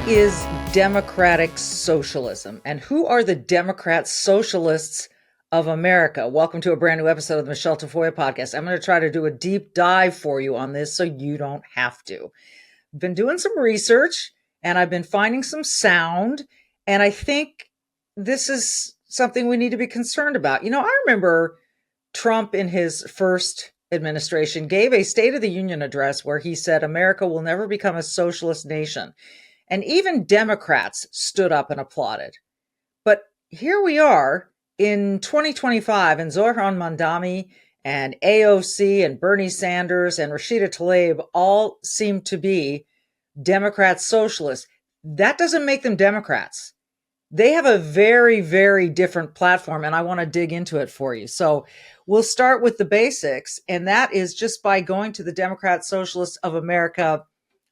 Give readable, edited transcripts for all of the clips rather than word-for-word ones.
is democratic socialism? And who are the Democrat Socialists of America? Welcome to a brand new episode of the Michele Tafoya podcast. I'm going to try to do a deep dive for you on this so you don't have to. I've been doing some research and I've been finding some sound, and I think this is something we need to be concerned about. You know, I remember Trump in his first administration gave a State of the Union address where he said America will never become a socialist nation. And even Democrats stood up and applauded. But here we are in 2025, and Zohran Mamdani and AOC and Bernie Sanders and Rashida Tlaib all seem to be Democrat socialists. That doesn't make them Democrats. They have a very, very different platform, and I want to dig into it for you. So we'll start with the basics, and that is just by going to the Democrat Socialists of America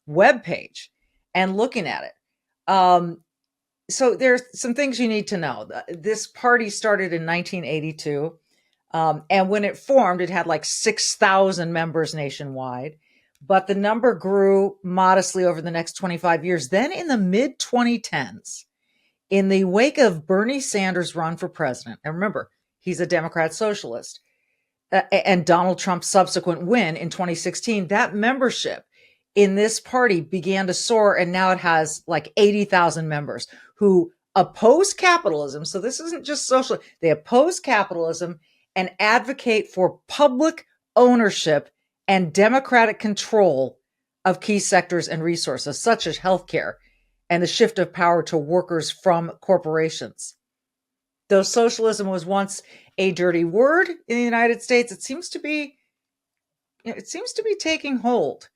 webpage and looking at it. So there's some things you need to know. This party started in 1982, and when it formed, it had like 6,000 members nationwide, but the number grew modestly over the next 25 years. Then in the mid-2010s, in the wake of Bernie Sanders' run for president, and remember, he's a Democrat socialist, and Donald Trump's subsequent win in 2016, that membership in this party began to soar, and now it has like 80,000 members who oppose capitalism. So this isn't just social. They oppose capitalism and advocate for public ownership and democratic control of key sectors and resources, such as healthcare and the shift of power to workers from corporations. Though socialism was once a dirty word in the United States, it seems to be taking hold.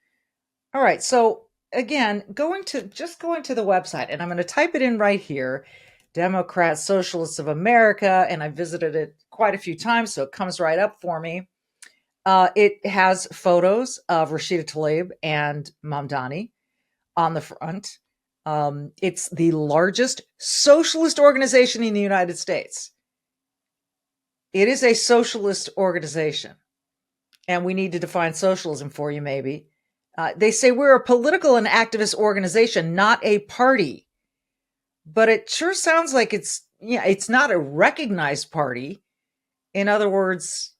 All right, so again, going to the website, and I'm going to type it in right here, Democrat Socialists of America, and I visited it quite a few times, so it comes right up for me. It has photos of Rashida Tlaib and Mamdani on the front. It's the largest socialist organization in the United States. It is a socialist organization, and we need to define socialism for you, maybe. They say we're a political and activist organization, not a party. But it sure sounds like it's not a recognized party. In other words,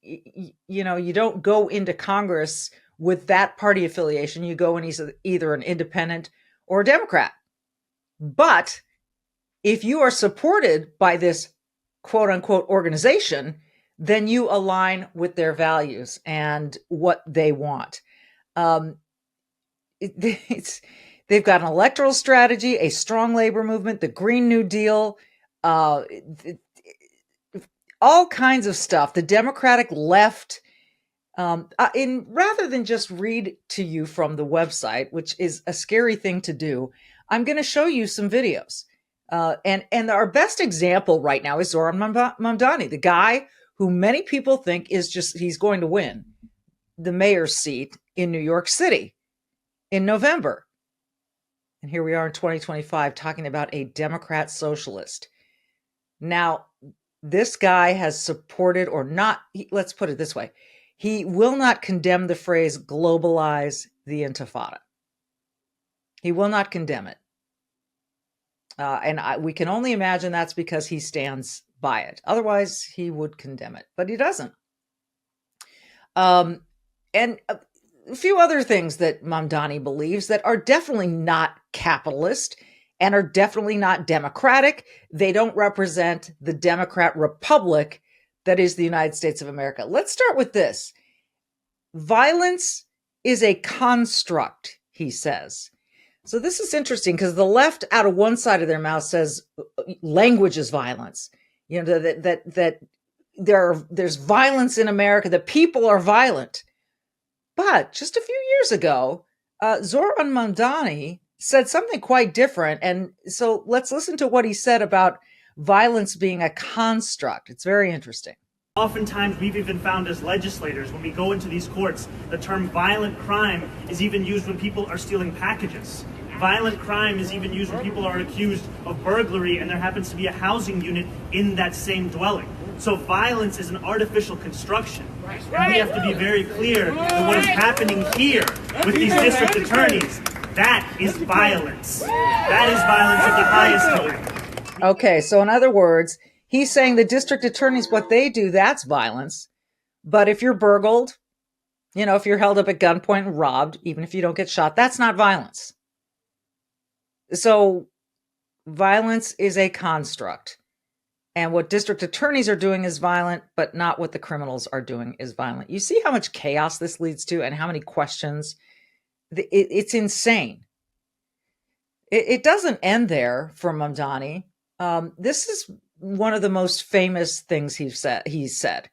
you don't go into Congress with that party affiliation. You go in either an independent or a Democrat. But if you are supported by this quote unquote organization, then you align with their values and what they want. They've got an electoral strategy, a strong labor movement, the Green New Deal, all kinds of stuff. The Democratic left, rather than just read to you from the website, which is a scary thing to do, I'm going to show you some videos. And our best example right now is Zohran Mamdani, the guy who many people think he's going to win the mayor's seat in New York City in November. And here we are in 2025 talking about a Democrat socialist. Now, this guy has supported or not, let's put it this way. He will not condemn the phrase globalize the intifada. He will not condemn it. We can only imagine that's because he stands by it. Otherwise, he would condemn it, but he doesn't. And a few other things that Mamdani believes that are definitely not capitalist and are definitely not democratic. They don't represent the Democrat Republic that is the United States of America. Let's start with this. Violence is a construct, he says. So this is interesting because the left out of one side of their mouth says language is violence. You know, that there's violence in America, the people are violent. But just a few years ago, Zohran Mamdani said something quite different. And so let's listen to what he said about violence being a construct. It's very interesting. Oftentimes, we've even found as legislators, when we go into these courts, the term violent crime is even used when people are stealing packages. Violent crime is even used when people are accused of burglary and there happens to be a housing unit in that same dwelling. So violence is an artificial construction. And we have to be very clear that what is happening here with these district attorneys That is violence. That is violence of the highest degree. Okay, so in other words, he's saying the district attorneys, what they do, that's violence. But if you're burgled, if you're held up at gunpoint and robbed, even if you don't get shot, that's not violence. So violence is a construct. And what district attorneys are doing is violent, but not what the criminals are doing is violent. You see how much chaos this leads to and how many questions? It's insane. It doesn't end there for Mamdani. This is one of the most famous things he's said,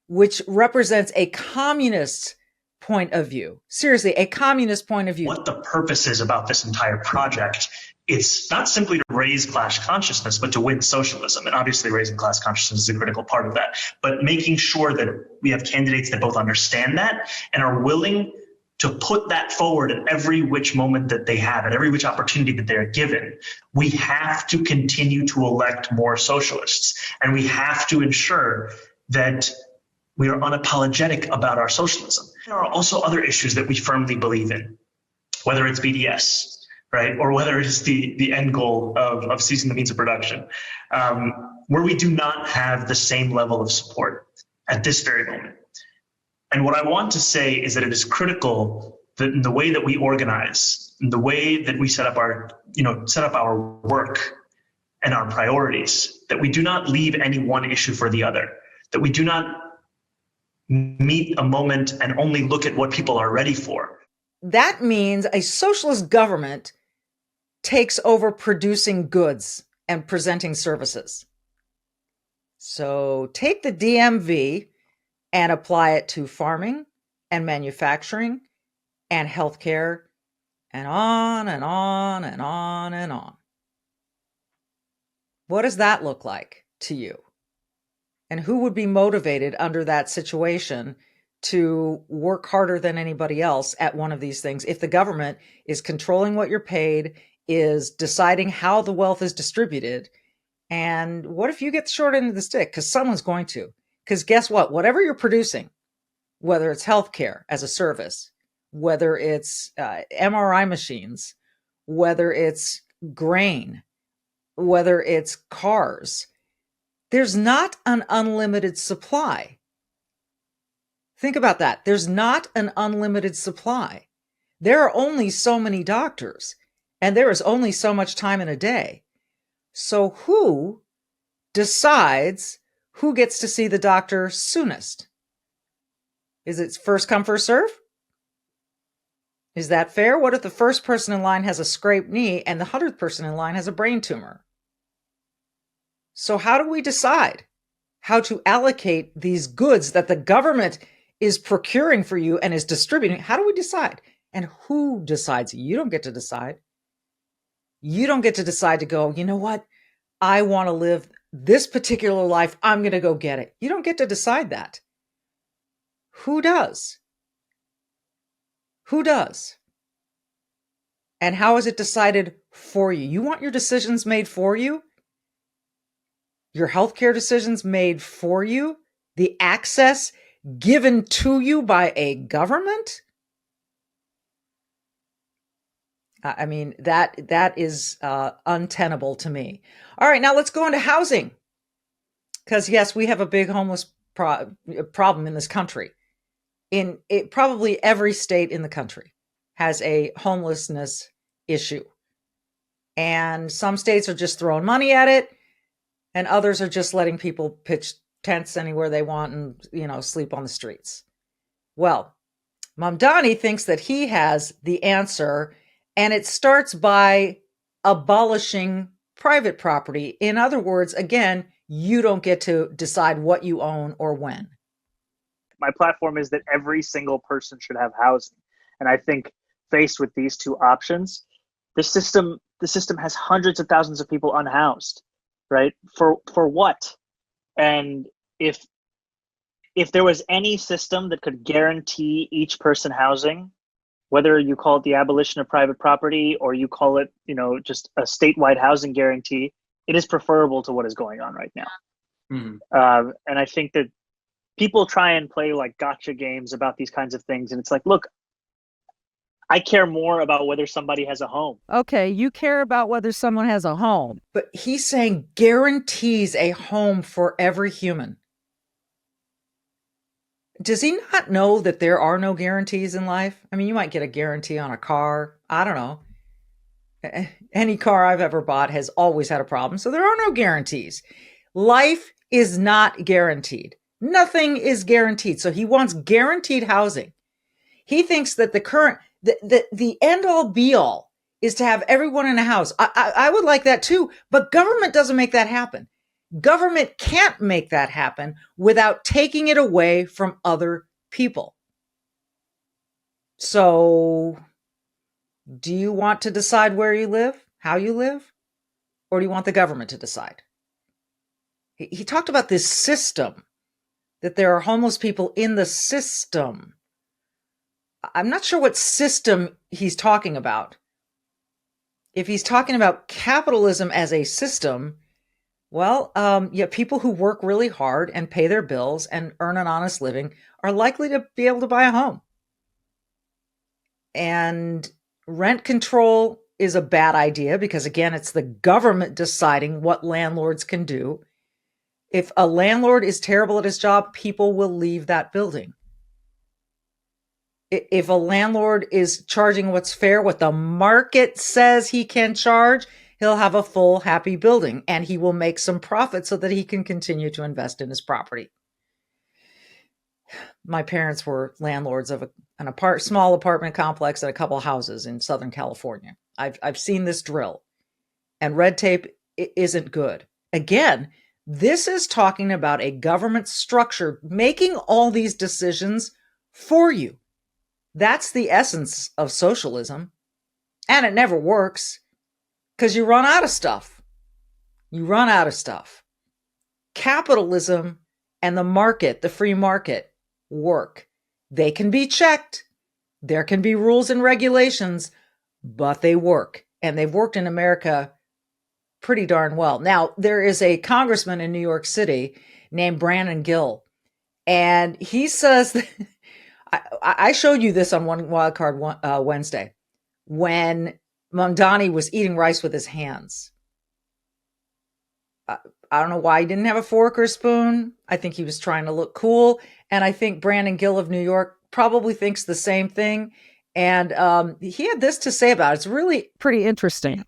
which represents a communist point of view. Seriously, a communist point of view. What the purpose is about this entire project, it's not simply to raise class consciousness, but to win socialism. And obviously raising class consciousness is a critical part of that. But making sure that we have candidates that both understand that and are willing to put that forward at every which moment that they have, at every which opportunity that they're given. We have to continue to elect more socialists. And we have to ensure that we are unapologetic about our socialism. There are also other issues that we firmly believe in, whether it's BDS, right, or whether it is the end goal of seizing the means of production, where we do not have the same level of support at this very moment. And what I want to say is that it is critical that in the way that we organize, in the way that we set up our work and our priorities, that we do not leave any one issue for the other, that we do not meet a moment and only look at what people are ready for. That means a socialist government takes over producing goods and presenting services. So take the DMV and apply it to farming and manufacturing and healthcare and on and on and on and on. What does that look like to you? And who would be motivated under that situation to work harder than anybody else at one of these things if the government is controlling what you're paid, is deciding how the wealth is distributed? And what if you get the short end of the stick? Because someone's going to. Because guess what? Whatever you're producing, whether it's healthcare as a service, whether it's MRI machines, whether it's grain, whether it's cars, there's not an unlimited supply. Think about that. There's not an unlimited supply. There are only so many doctors, and there is only so much time in a day. So who decides who gets to see the doctor soonest? Is it first come, first serve? Is that fair? What if the first person in line has a scraped knee and the 100th person in line has a brain tumor? So how do we decide how to allocate these goods that the government is procuring for you and is distributing? How do we decide? And who decides? You don't get to decide. You don't get to decide to go, you know what? I want to live this particular life. I'm going to go get it. You don't get to decide that. Who does? Who does? And how is it decided for you? You want your decisions made for you? Your healthcare decisions made for you? The access given to you by a government? I mean, that is untenable to me. All right, now let's go into housing. Because yes, we have a big homeless problem in this country. Probably every state in the country has a homelessness issue. And some states are just throwing money at it, and others are just letting people pitch tents anywhere they want and, sleep on the streets. Well, Mamdani thinks that he has the answer, and it starts by abolishing private property. In other words, again, you don't get to decide what you own or when. My platform is that every single person should have housing. And I think faced with these two options, the system has hundreds of thousands of people unhoused, right? For what? And if there was any system that could guarantee each person housing, whether you call it the abolition of private property or you call it, just a statewide housing guarantee, it is preferable to what is going on right now. Mm-hmm. And I think that people try and play like gotcha games about these kinds of things. And it's like, look, I care more about whether somebody has a home. Okay, you care about whether someone has a home. But he's saying guarantees a home for every human. Does he not know that there are no guarantees in life? I mean, you might get a guarantee on a car. I don't know. Any car I've ever bought has always had a problem. So there are no guarantees. Life is not guaranteed. Nothing is guaranteed. So he wants guaranteed housing. He thinks that the end all be all is to have everyone in a house. I would like that too, but government doesn't make that happen. Government can't make that happen without taking it away from other people. So, do you want to decide where you live, how you live, or do you want the government to decide? He talked about this system, that there are homeless people in the system. I'm not sure what system he's talking about. If he's talking about capitalism as a system, well, people who work really hard and pay their bills and earn an honest living are likely to be able to buy a home. And rent control is a bad idea because, again, it's the government deciding what landlords can do. If a landlord is terrible at his job, people will leave that building. If a landlord is charging what's fair, what the market says he can charge, he'll have a full, happy building, and he will make some profit so that he can continue to invest in his property. My parents were landlords of a small apartment complex and a couple of houses in Southern California. I've seen this drill, and red tape isn't good. Again, this is talking about a government structure making all these decisions for you. That's the essence of socialism, and it never works. Because you run out of stuff. You run out of stuff. Capitalism and the market, the free market, work. They can be checked. There can be rules and regulations, but they work. And they've worked in America pretty darn well. Now, there is a congressman in New York City named Brandon Gill. And he says, I showed you this on One Wildcard Wednesday, when Mamdani was eating rice with his hands. I don't know why he didn't have a fork or spoon. I think he was trying to look cool. And I think Brandon Gill of New York probably thinks the same thing. And he had this to say about it. It's really Pretty interesting.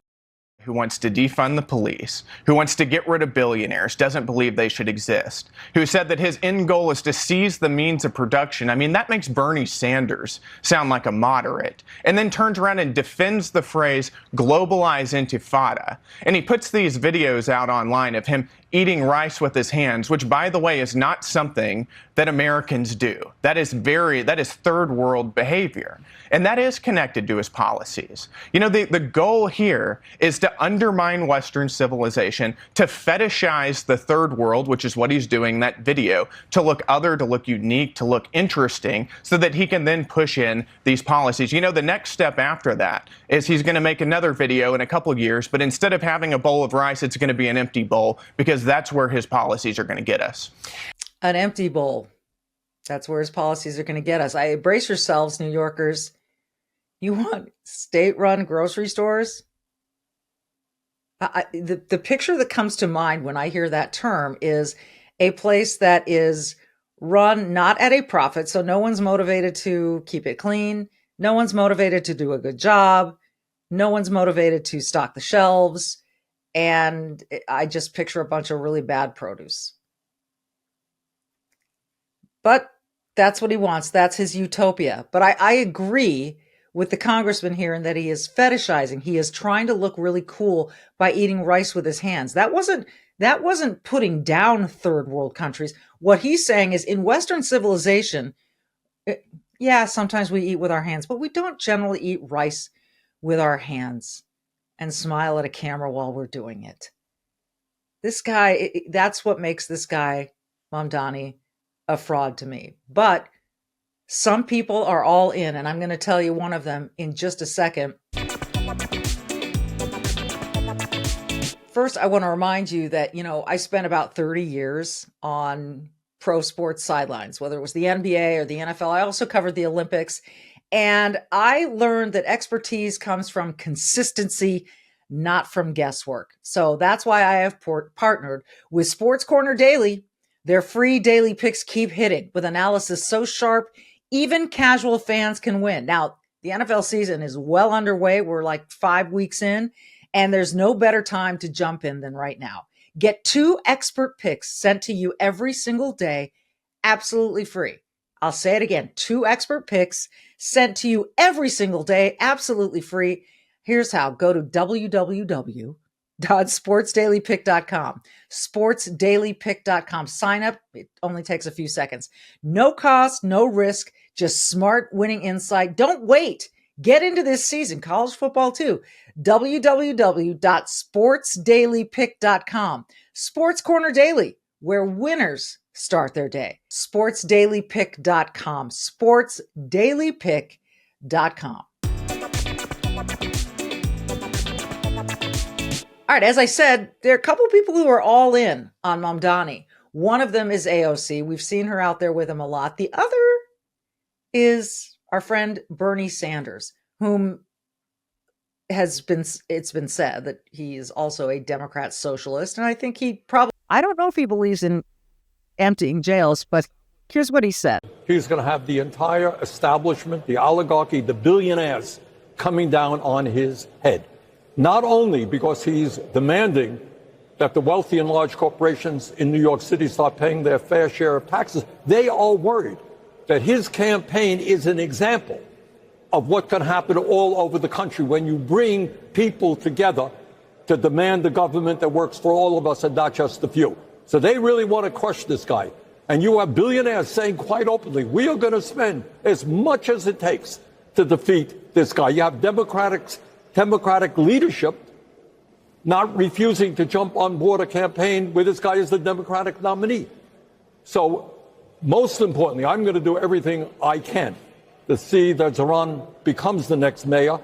Who wants to defund the police, who wants to get rid of billionaires, doesn't believe they should exist, who said that his end goal is to seize the means of production. I mean, that makes Bernie Sanders sound like a moderate, and then turns around and defends the phrase globalize intifada. And he puts these videos out online of him eating rice with his hands, which, by the way, is not something that Americans do. That is third world behavior. And that is connected to his policies. You know, the goal here is to undermine Western civilization, to fetishize the third world, which is what he's doing in that video, to look other, to look unique, to look interesting, so that he can then push in these policies. You know, the next step after that is he's going to make another video in a couple of years, but instead of having a bowl of rice, it's going to be an empty bowl, because that's where his policies are going to get us. an empty bowl. That's where his policies are going to get us. Brace yourselves, New Yorkers. You want state-run grocery stores? The picture that comes to mind when I hear that term is a place that is run not at a profit, so no one's motivated to keep it clean. No one's motivated to do a good job. No one's motivated to stock the shelves. And I just picture a bunch of really bad produce. But that's what he wants. That's his utopia. But I agree with the congressman here in that he is fetishizing. He is trying to look really cool by eating rice with his hands. That wasn't putting down third world countries. What he's saying is in Western civilization, yeah, sometimes we eat with our hands, but we don't generally eat rice with our hands and smile at a camera while we're doing it. This guy, that's what makes this guy, Mamdani, a fraud to me. But some people are all in, and I'm going to tell you one of them in just a second. First, I want to remind you that, I spent about 30 years on pro sports sidelines, whether it was the NBA or the NFL. I also covered the Olympics. And I learned that expertise comes from consistency, not from guesswork. So that's why I have partnered with Sports Corner Daily. Their free daily picks keep hitting with analysis so sharp, even casual fans can win. Now, the NFL season is well underway. We're like 5 weeks in, and there's no better time to jump in than right now. Get 2 expert picks sent to you every single day, absolutely free. I'll say it again, 2 expert picks sent to you every single day, absolutely free. Here's how. Go to www.sportsdailypick.com, sportsdailypick.com. Sign up. It only takes a few seconds. No cost, no risk, just smart winning insight. Don't wait. Get into this season, college football too. www.sportsdailypick.com. Sports Corner Daily, where winners start their day. sportsdailypick.com. sportsdailypick.com. All right, as I said, there are a couple people who are all in on Mamdani. One of them is AOC. We've seen her out there with him a lot. The other is our friend Bernie Sanders, whom it's been said that he is also a Democrat socialist. And I think I don't know if he believes in emptying jails, but here's what he said. He's going to have the entire establishment, the oligarchy, the billionaires coming down on his head. Not only because he's demanding that the wealthy and large corporations in New York City start paying their fair share of taxes, they are worried that his campaign is an example of what can happen all over the country when you bring people together to demand the government that works for all of us and not just the few. So they really want to crush this guy. And you have billionaires saying quite openly, we are going to spend as much as it takes to defeat this guy. You have Democratic leadership not refusing to jump on board a campaign where this guy is the Democratic nominee. So most importantly, I'm going to do everything I can to see that Zohran becomes the next mayor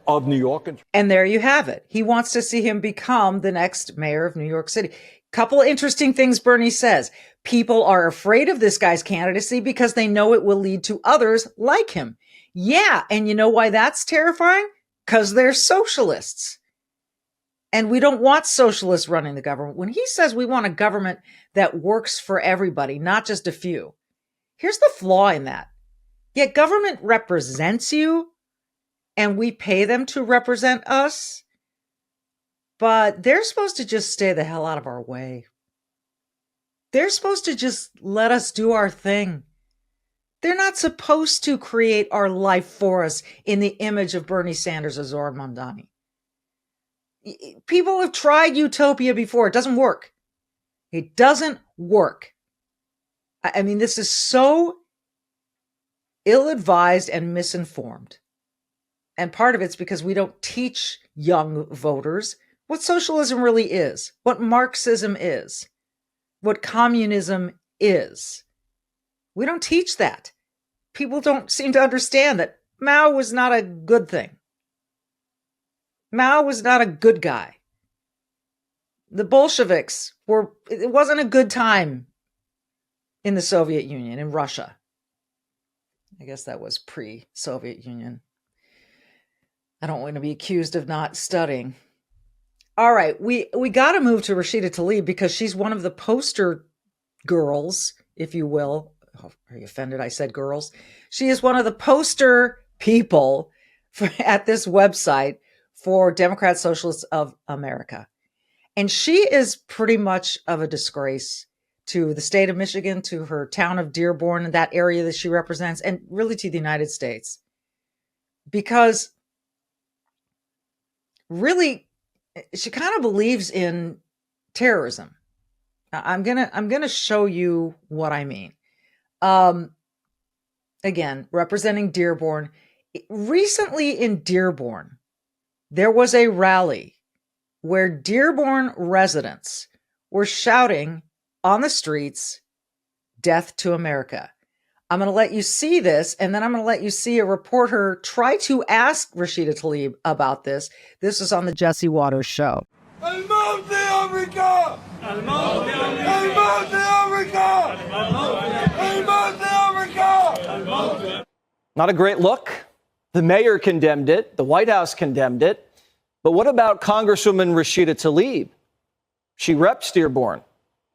of New York. And there you have it. He wants to see him become the next mayor of New York City. Couple of interesting things Bernie says. People are afraid of this guy's candidacy because they know it will lead to others like him. Yeah, and you know why that's terrifying? Because they're socialists. And we don't want socialists running the government. When he says we want a government that works for everybody, not just a few, here's the flaw in that. Yet government represents you, and we pay them to represent us, but they're supposed to just stay the hell out of our way. They're supposed to just let us do our thing. They're not supposed to create our life for us in the image of Bernie Sanders or Zohran Mamdani. People have tried Utopia before. It doesn't work. It doesn't work. I mean, this is so ill-advised and misinformed. And part of it's because we don't teach young voters what socialism really is, what Marxism is, what communism is. We don't teach that. People don't seem to understand that Mao was not a good thing. Mao was not a good guy. The Bolsheviks it wasn't a good time in the Soviet Union, in Russia. I guess that was pre-Soviet Union. I don't want to be accused of not studying. All right, we got to move to Rashida Tlaib because she's one of the poster girls, if you will. Oh, are you offended I said girls? She is one of the poster people at this website for Democratic Socialists of America. And she is pretty much of a disgrace to the state of Michigan, to her town of Dearborn, and that area that she represents, and really to the United States. Because really, she kind of believes in terrorism. I'm gonna show you what I mean. Again, representing Dearborn. Recently in Dearborn, there was a rally where Dearborn residents were shouting on the streets, "Death to America." I'm going to let you see this, and then I'm going to let you see a reporter try to ask Rashida Tlaib about this. This is on the Jesse Waters show. Not a great look, The mayor condemned it. The White House condemned it. But what about Congresswoman Rashida Tlaib? She reps Dearborn.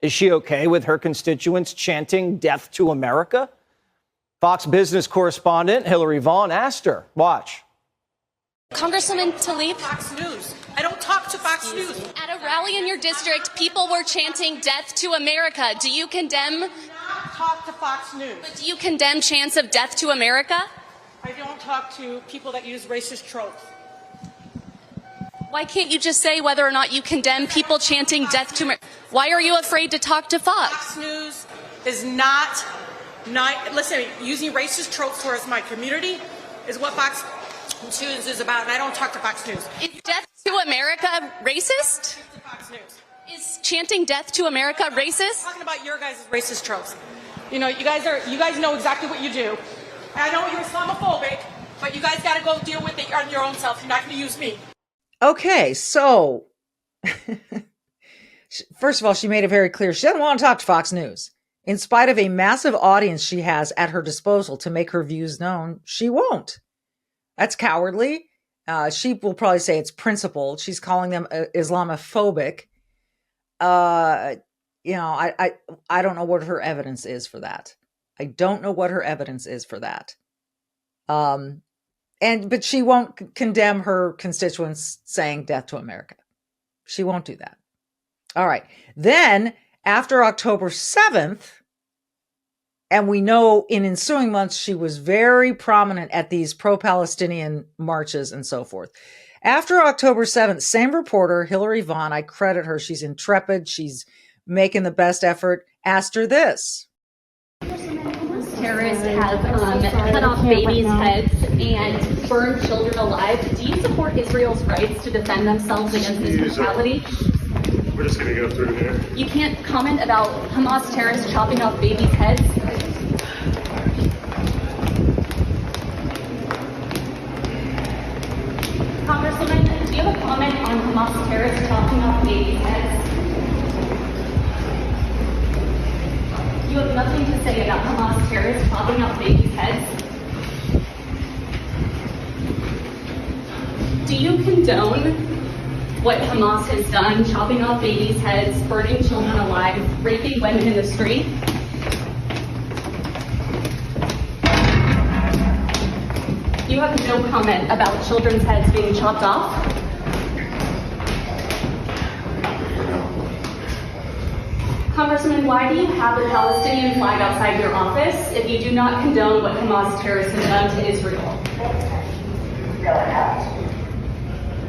Is she okay with her constituents chanting death to America? Fox Business correspondent Hillary Vaughn asked her. Watch. Congresswoman Tlaib. Fox News. I don't talk to Fox News. At a rally in your district, people were chanting death to America. Do you condemn? I do not talk to Fox News. But do you condemn chants of death to America? I don't talk to people that use racist tropes. Why can't you just say whether or not you condemn people chanting death to America? Why are you afraid to talk to Fox? Fox News is not listen, using racist tropes towards my community is what Fox News is about, and I don't talk to Fox News. Is death to America racist? Fox News. Is chanting death to America racist? I'm talking about your guys' racist tropes. You know, you guys know exactly what you do. And I know you're Islamophobic, but you guys got to go deal with it on your own self. You're not going to use me. Okay, so first of all, she made it very clear she doesn't want to talk to Fox News. In spite of a massive audience she has at her disposal to make her views known, she won't. That's cowardly. She will probably say it's principled. She's calling them Islamophobic. I don't know what her evidence is for that. But she won't condemn her constituents saying death to America. She won't do that. All right. Then after October 7th, and we know in ensuing months, she was very prominent at these pro-Palestinian marches and so forth. After October 7th, same reporter, Hillary Vaughn, I credit her. She's intrepid. She's making the best effort. Asked her this. Terrorists have cut off babies' heads and burned children alive. Do you support Israel's rights to defend themselves against this brutality? We're just going to go through here. You can't comment about Hamas terrorists chopping off babies' heads? Congresswoman, do you have a comment on Hamas terrorists chopping off babies' heads? You have nothing to say about Hamas terrorists chopping off babies' heads? Do you condone what Hamas has done, chopping off babies' heads, burning children alive, raping women in the street? You have no comment about children's heads being chopped off? Congressman, why do you have a Palestinian flag outside your office if you do not condone what Hamas terrorists have done to Israel?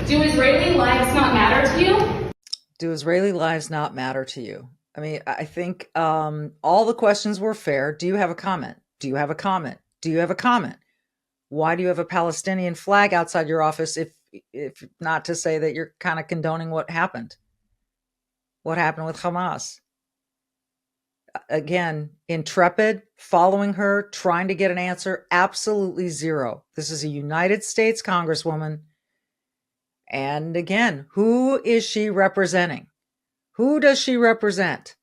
Do Israeli lives not matter to you? Do Israeli lives not matter to you? I mean, I think all the questions were fair. Do you have a comment? Do you have a comment? Do you have a comment? Why do you have a Palestinian flag outside your office if not to say that you're kind of condoning what happened? What happened with Hamas? Again, intrepid, following her, trying to get an answer, absolutely zero. This is a United States Congresswoman. And again, who is she representing? Who does she represent?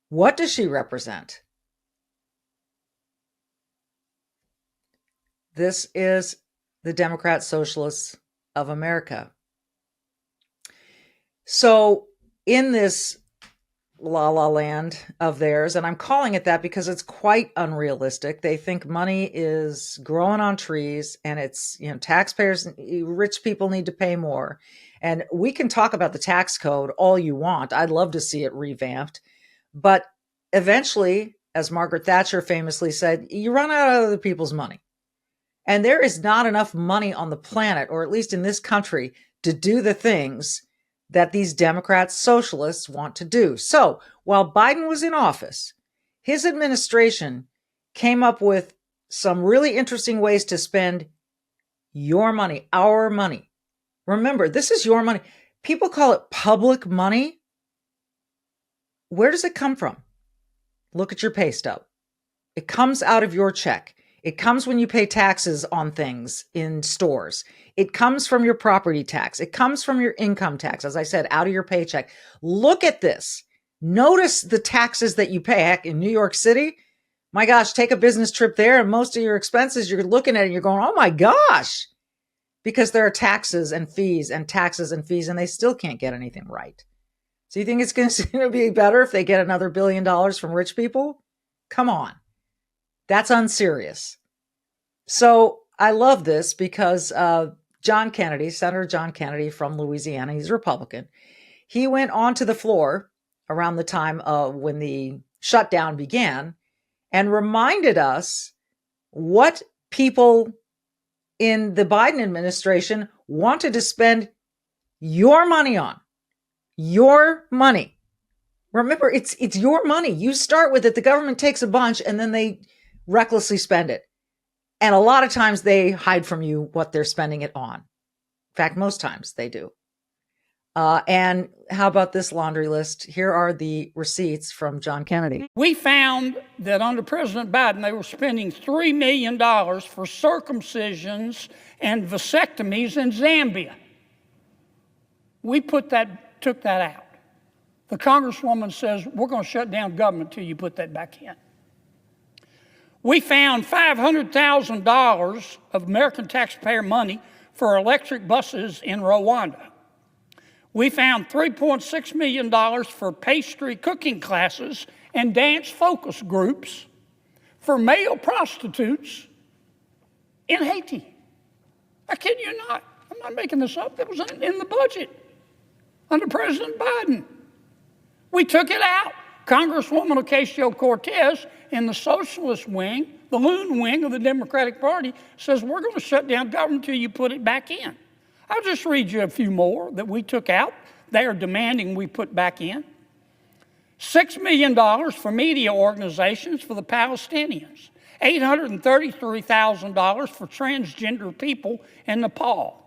What does she represent? This is the Democratic Socialists of America. So in this la la land of theirs, and I'm calling it that because it's quite unrealistic. They think money is growing on trees and it's, taxpayers, rich people need to pay more. And we can talk about the tax code all you want. I'd love to see it revamped. But eventually, as Margaret Thatcher famously said, you run out of other people's money. And there is not enough money on the planet, or at least in this country, to do the things that these Democrat socialists want to do. So while Biden was in office, his administration came up with some really interesting ways to spend your money, our money. Remember, this is your money. People call it public money. Where does it come from? Look at your pay stub. It comes out of your check. It comes when you pay taxes on things in stores. It comes from your property tax. It comes from your income tax, as I said, out of your paycheck. Look at this. Notice the taxes that you pay. Heck, in New York City, My gosh, take a business trip there and most of your expenses, you're looking at it and you're going, oh my gosh, because there are taxes and fees and taxes and fees, and they still can't get anything right. So you think it's going to be better if they get another $1 billion from rich people? Come on. That's unserious. So I love this because John Kennedy, Senator John Kennedy from Louisiana, he's a Republican. He went onto the floor around the time when the shutdown began and reminded us what people in the Biden administration wanted to spend your money on. Your money. Remember, it's your money. You start with it. The government takes a bunch and then they recklessly spend it. And a lot of times they hide from you what they're spending it on. In fact, most times they do. And how about this laundry list? Here are the receipts from John Kennedy. We found that under President Biden, they were spending $3 million for circumcisions and vasectomies in Zambia. We took that out. The Congresswoman says, we're going to shut down government till you put that back in. We found $500,000 of American taxpayer money for electric buses in Rwanda. We found $3.6 million for pastry cooking classes and dance focus groups for male prostitutes in Haiti. I kid you not. I'm not making this up. It was in the budget under President Biden. We took it out. Congresswoman Ocasio-Cortez in the socialist wing, the loon wing of the Democratic Party, says we're going to shut down government until you put it back in. I'll just read you a few more that we took out. They are demanding we put back in. $6 million for media organizations for the Palestinians. $833,000 for transgender people in Nepal.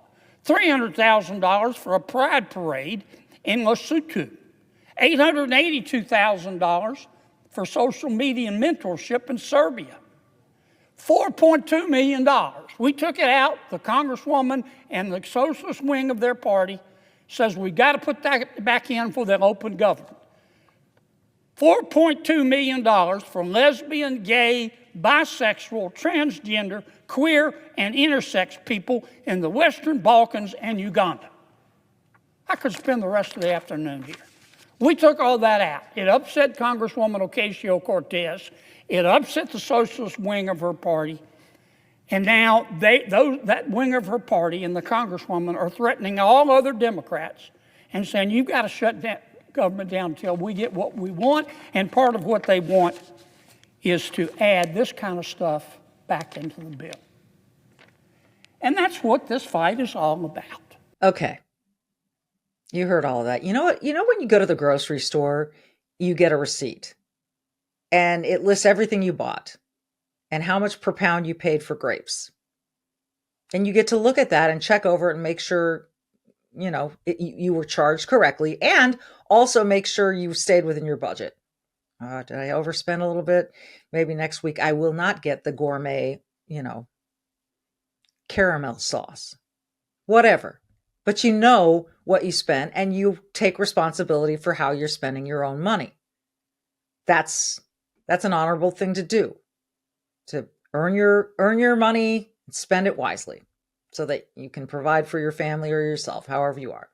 $300,000 for a pride parade in Lesotho. $882,000 for social media mentorship in Serbia. $4.2 million. We took it out. The Congresswoman and the socialist wing of their party says we got to put that back in for the open government. $4.2 million for lesbian, gay, bisexual, transgender, queer, and intersex people in the Western Balkans and Uganda. I could spend the rest of the afternoon here. We took all that out. It upset Congresswoman Ocasio-Cortez. It upset the socialist wing of her party. And now that wing of her party and the Congresswoman are threatening all other Democrats and saying, you've got to shut that government down until we get what we want. And part of what they want is to add this kind of stuff back into the bill. And that's what this fight is all about. Okay. You heard all of that. You know what? You know when you go to the grocery store, you get a receipt and it lists everything you bought and how much per pound you paid for grapes. And you get to look at that and check over it and make sure, you were charged correctly, and also make sure you stayed within your budget. Did I overspend a little bit? Maybe next week I will not get the gourmet, caramel sauce, whatever. But you know what you spent and you take responsibility for how you're spending your own money. That's an honorable thing to do, to earn your money and spend it wisely so that you can provide for your family or yourself, however you are.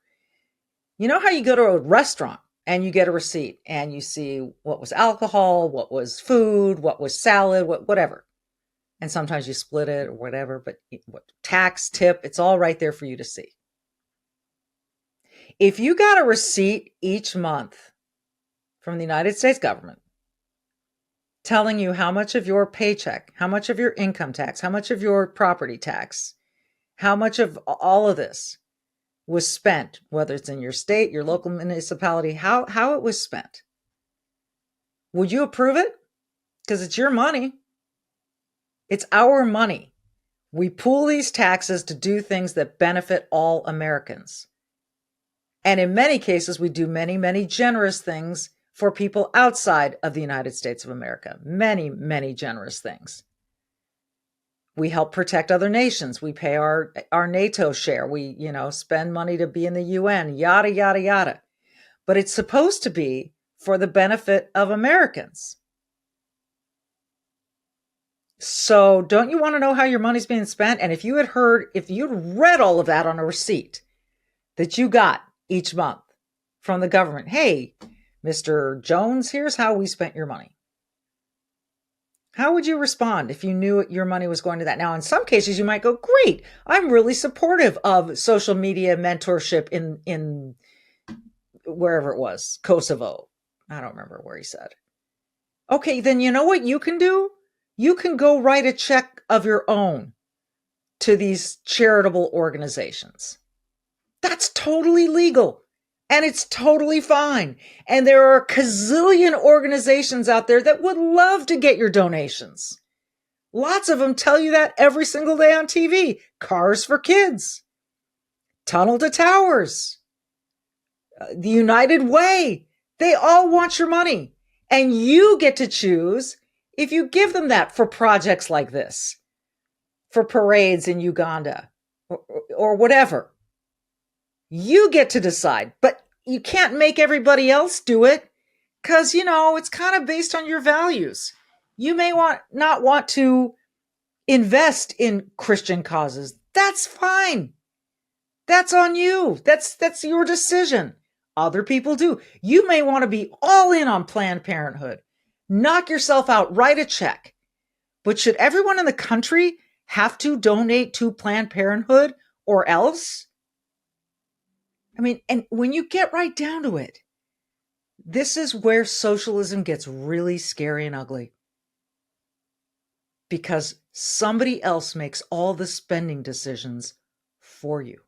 You know how you go to a restaurant and you get a receipt and you see what was alcohol, what was food, what was salad, whatever. And sometimes you split it or whatever, but what tax, tip, it's all right there for you to see. If you got a receipt each month from the United States government telling you how much of your paycheck, how much of your income tax, how much of your property tax, how much of all of this was spent, whether it's in your state, your local municipality, how it was spent, would you approve it? Because it's your money. It's our money. We pool these taxes to do things that benefit all Americans. And in many cases, we do many, many generous things for people outside of the United States of America. Many, many generous things. We help protect other nations. We pay our NATO share. We, spend money to be in the UN, yada, yada, yada. But it's supposed to be for the benefit of Americans. So don't you want to know how your money's being spent? And if you'd read all of that on a receipt that you got each month from the government, hey, Mr. Jones, here's how we spent your money. How would you respond if you knew your money was going to that? Now, in some cases, you might go, great, I'm really supportive of social media mentorship in wherever it was, Kosovo. I don't remember where he said. Okay, then you know what you can do? You can go write a check of your own to these charitable organizations. That's totally legal and it's totally fine. And there are a gazillion organizations out there that would love to get your donations. Lots of them tell you that every single day on TV. Cars for Kids, Tunnel to Towers, the United Way. They all want your money. And you get to choose if you give them that for projects like this, for parades in Uganda, or whatever. You get to decide, but you can't make everybody else do it because, it's kind of based on your values. You may not want to invest in Christian causes. That's fine. That's on you. That's your decision. Other people do. You may want to be all in on Planned Parenthood. Knock yourself out, write a check. But should everyone in the country have to donate to Planned Parenthood or else? I mean, and when you get right down to it, this is where socialism gets really scary and ugly. Because somebody else makes all the spending decisions for you.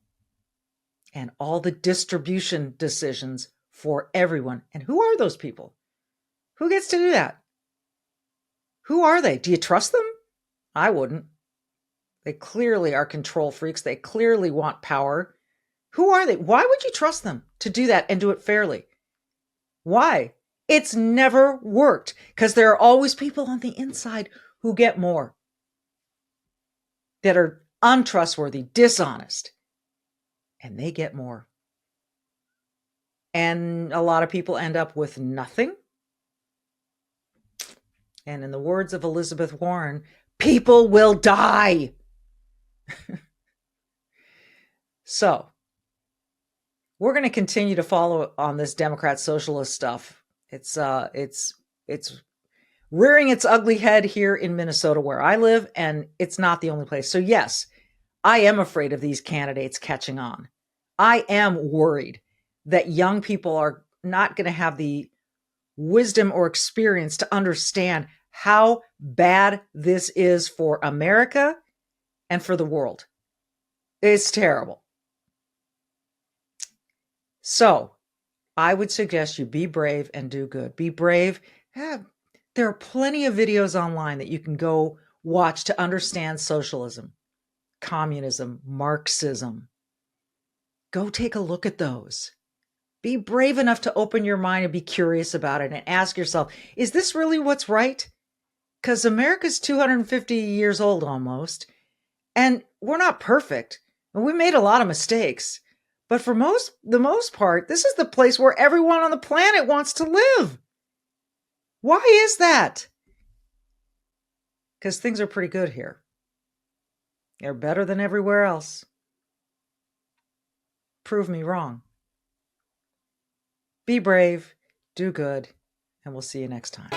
And all the distribution decisions for everyone. And who are those people? Who gets to do that? Who are they? Do you trust them? I wouldn't. They clearly are control freaks. They clearly want power. Who are they? Why would you trust them to do that and do it fairly? Why? It's never worked because there are always people on the inside who get more, that are untrustworthy, dishonest, and they get more. And a lot of people end up with nothing. And in the words of Elizabeth Warren, people will die. So, we're going to continue to follow on this Democrat socialist stuff. It's rearing its ugly head here in Minnesota where I live, and it's not the only place. So yes, I am afraid of these candidates catching on. I am worried that young people are not going to have the wisdom or experience to understand how bad this is for America and for the world. It's terrible. So I would suggest you be brave and do good. Be brave. There are plenty of videos online that you can go watch to understand socialism, communism, Marxism. Go take a look at those. Be brave enough to open your mind and be curious about it and ask yourself, is this really what's right? Because America's 250 years old almost, and we're not perfect. And we made a lot of mistakes. But for the most part, this is the place where everyone on the planet wants to live. Why is that? Because things are pretty good here. They're better than everywhere else. Prove me wrong. Be brave, do good, and we'll see you next time.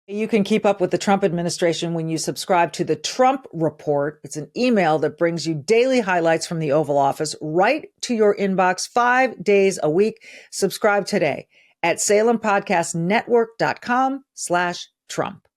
You can keep up with the Trump administration when you subscribe to the Trump Report. It's an email that brings you daily highlights from the Oval Office right to your inbox 5 days a week. Subscribe today at SalemPodcastNetwork.com/Trump.